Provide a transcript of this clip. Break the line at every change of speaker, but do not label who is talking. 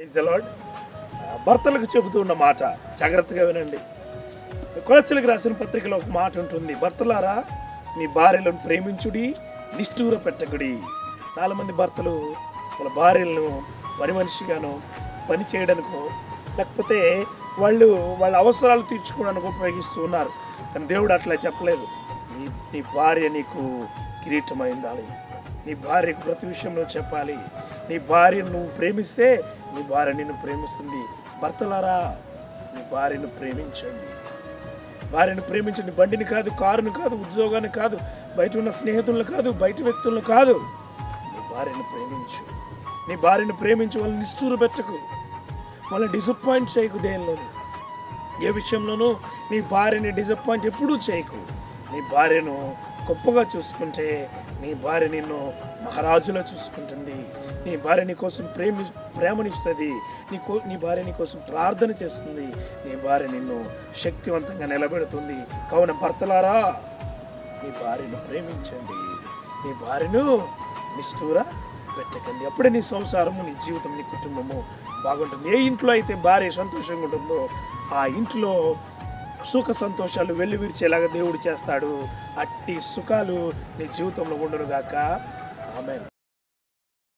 Praise the lord. భర్తలకు చెబుతూ ఉన్న మాట జాగ్రత్తగా వినండి. కొలస్సీలకు రాసిన పత్రికలో ఒక మాట ఉంటుంది, భర్తలారా మీ భార్యలను ప్రేమించుడి, నిష్ఠూర పెట్టకుడి. చాలామంది భర్తలు వాళ్ళ భార్యలను పని మనిషిగానో పని చేయడానికో లేకపోతే వాళ్ళ అవసరాలు తీర్చుకోవడానికి ఉపయోగిస్తూ ఉన్నారు. కానీ దేవుడు అట్లా చెప్పలేదు. నీ భార్య నీకు కిరీటమై ఉండాలి. నీ భార్యకు ప్రతి విషయంలో చెప్పాలి. నీ భార్యను నువ్వు ప్రేమిస్తే నీ భార్య నిన్ను ప్రేమిస్తుంది. భర్తలారా నీ భార్యను ప్రేమించండి. భార్యను ప్రేమించండి. బండిని కాదు, కారుని కాదు, ఉద్యోగాన్ని కాదు, బయట ఉన్న స్నేహితులను కాదు, బయట వ్యక్తులను కాదు. నీ భార్యను ప్రేమించు. నీ భార్యను ప్రేమించి వాళ్ళని నిష్ఠూర పెట్టకు, వాళ్ళని డిసప్పాయింట్ చేయకు. దేనిలోనూ ఏ విషయంలోనూ నీ భార్యని డిసప్పాయింట్ ఎప్పుడూ చేయకు. నీ భార్యను గొప్పగా చూసుకుంటే నీ భార్య నిన్ను మహారాజులా చూసుకుంటుంది. నీ భార్య నీ కోసం ప్రేమనిస్తుంది. నీ భార్య నీ కోసం ప్రార్థన చేస్తుంది. నీ భార్య నిన్ను శక్తివంతంగా నిలబెడుతుంది. కావున భర్తలారా నీ భార్యను ప్రేమించండి. నీ భార్యను నిష్ఠూర పెట్టకండి. అప్పుడే నీ సంసారము, నీ జీవితం, నీ కుటుంబము బాగుంటుంది. ఏ ఇంట్లో అయితే భార్య సంతోషంగా ఉంటుందో ఆ ఇంట్లో సుఖ సంతోషాలు వెల్లివిరిచేలాగా దేవుడు చేస్తాడు. అట్టి సుఖాలు నీ జీవితంలో ఉండును గాక. ఆమేన్.